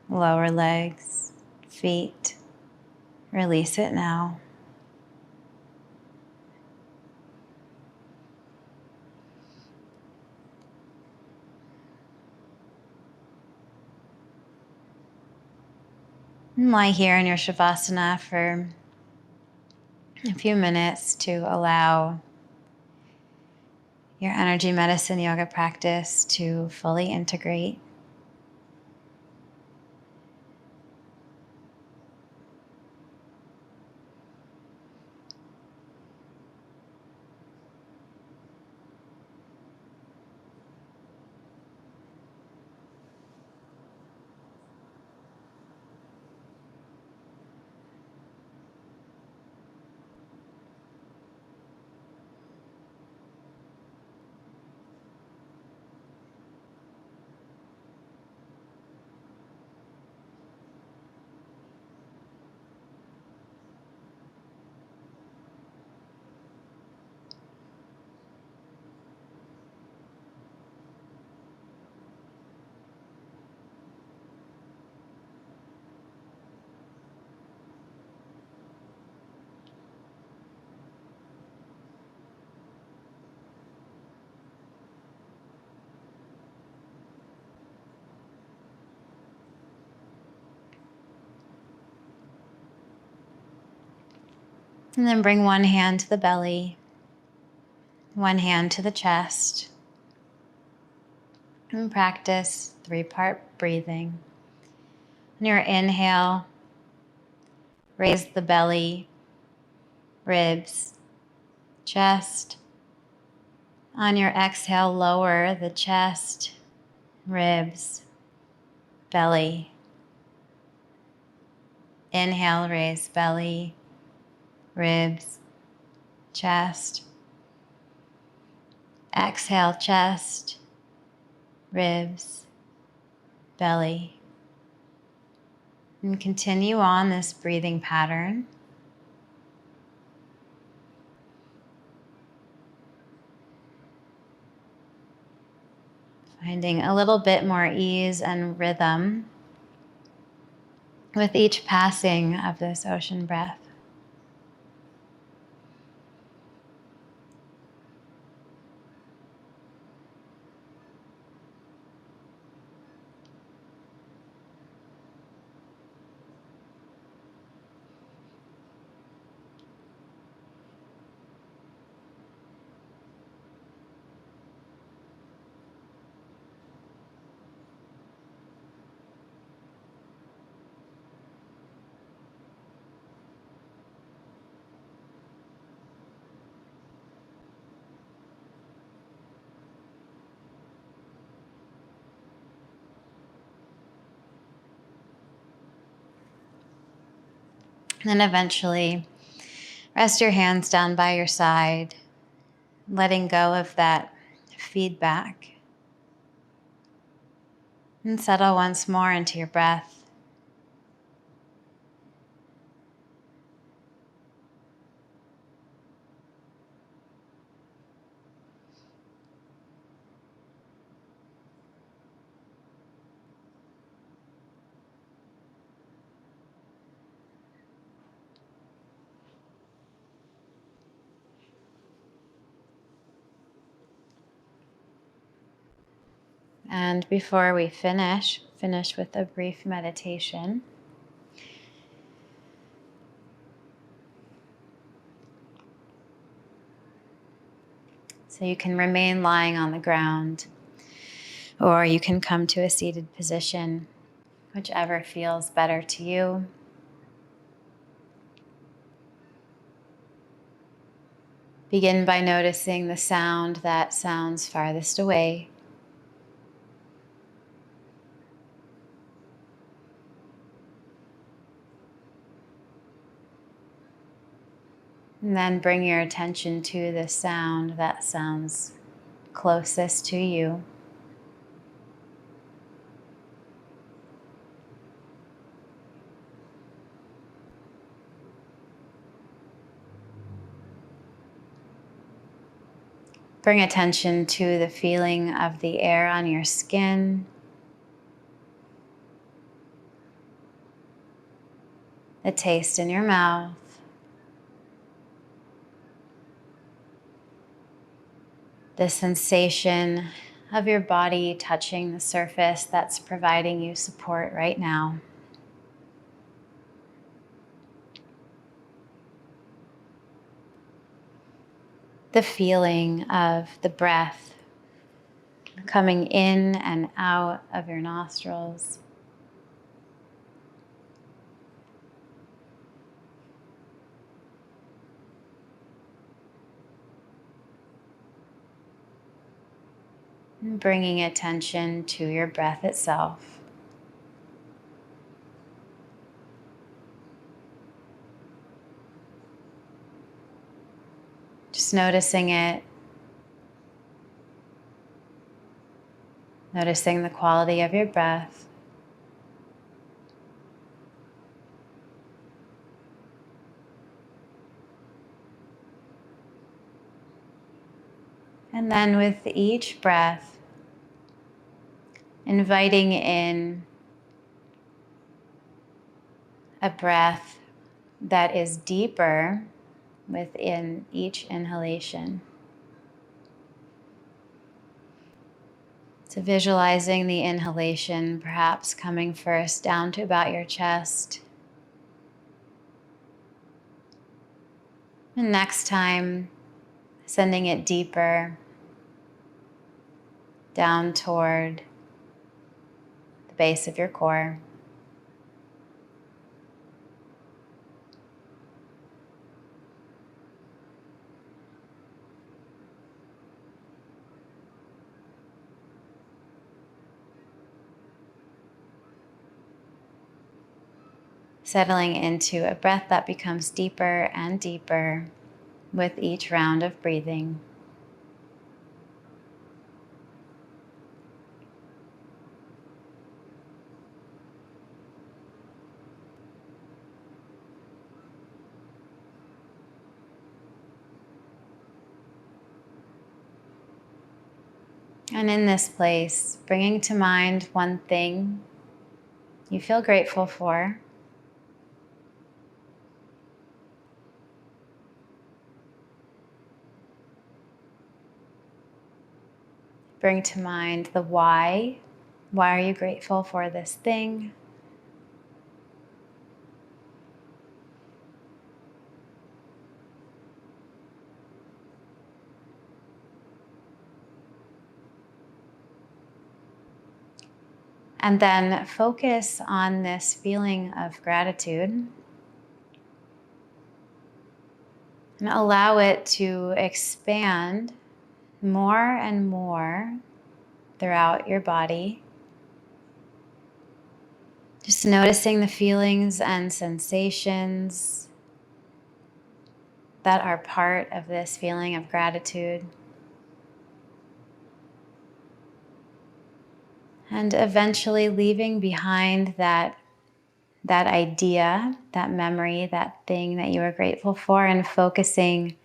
lower legs, feet, release it now. And lie here in your Savasana for a few minutes to allow your energy medicine yoga practice to fully integrate. And then bring one hand to the belly, one hand to the chest, and practice 3-part breathing. On your inhale, raise the belly, ribs, chest. On your exhale, lower the chest, ribs, belly. Inhale, raise belly, ribs, chest. Exhale, chest, ribs, belly. And continue on this breathing pattern. Finding a little bit more ease and rhythm with each passing of this ocean breath. And then eventually, rest your hands down by your side, letting go of that feedback. And settle once more into your breath. And before we finish with a brief meditation. So you can remain lying on the ground, or you can come to a seated position, whichever feels better to you. Begin by noticing the sound that sounds farthest away. And then bring your attention to the sound that sounds closest to you. Bring attention to the feeling of the air on your skin, the taste in your mouth, the sensation of your body touching the surface that's providing you support right now. The feeling of the breath coming in and out of your nostrils. And bringing attention to your breath itself. Just noticing it. Noticing the quality of your breath. And then with each breath, inviting in a breath that is deeper within each inhalation. So visualizing the inhalation perhaps coming first down to about your chest. And next time, sending it deeper down toward the base of your core. Settling into a breath that becomes deeper and deeper with each round of breathing. And in this place, bringing to mind one thing you feel grateful for. Bring to mind the why. Why are you grateful for this thing? And then focus on this feeling of gratitude and allow it to expand more and more throughout your body. Just noticing the feelings and sensations that are part of this feeling of gratitude. And eventually leaving behind that idea, that memory, that thing that you are grateful for, and focusing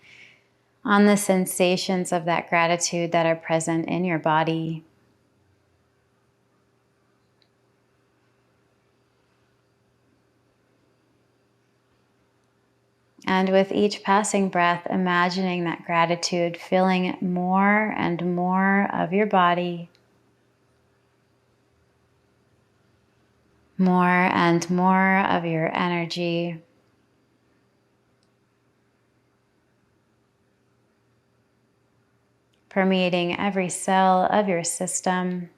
on the sensations of that gratitude that are present in your body. And with each passing breath, imagining that gratitude filling more and more of your body, more and more of your energy permeating every cell of your system.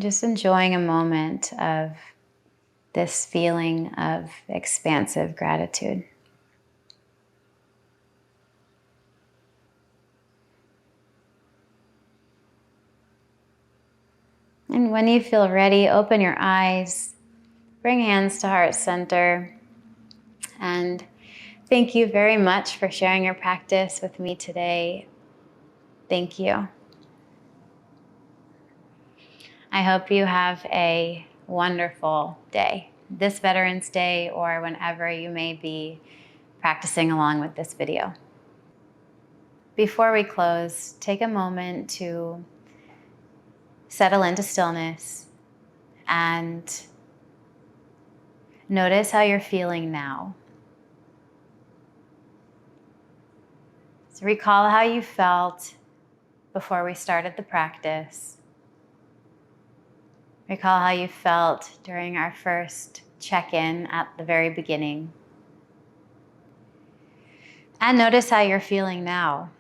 Just enjoying a moment of this feeling of expansive gratitude. And when you feel ready, open your eyes, bring hands to heart center, and thank you very much for sharing your practice with me today. Thank you. I hope you have a wonderful day, this Veterans Day or whenever you may be practicing along with this video. Before we close, take a moment to settle into stillness and notice how you're feeling now. So recall how you felt before we started the practice. Recall how you felt during our first check-in at the very beginning. And notice how you're feeling now.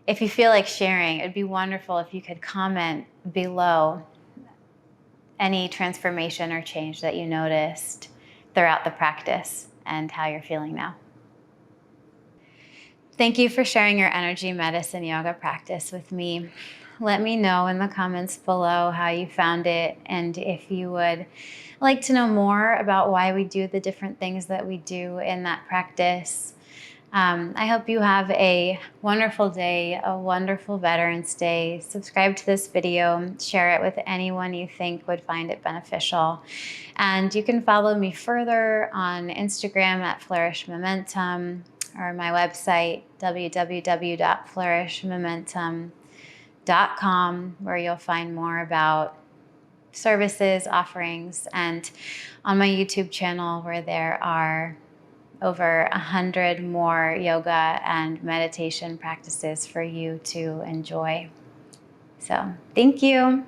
If you feel like sharing, it'd be wonderful if you could comment below any transformation or change that you noticed throughout the practice and how you're feeling now. Thank you for sharing your energy medicine yoga practice with me. Let me know in the comments below how you found it, and if you would like to know more about why we do the different things that we do in that practice. I hope you have a wonderful day, a wonderful Veterans Day. Subscribe to this video, share it with anyone you think would find it beneficial. And you can follow me further on Instagram at Flourish Momentum, or my website, www.flourishmomentum.com, where you'll find more about services, offerings, and on my YouTube channel, where there are over 100 more yoga and meditation practices for you to enjoy. So, thank you.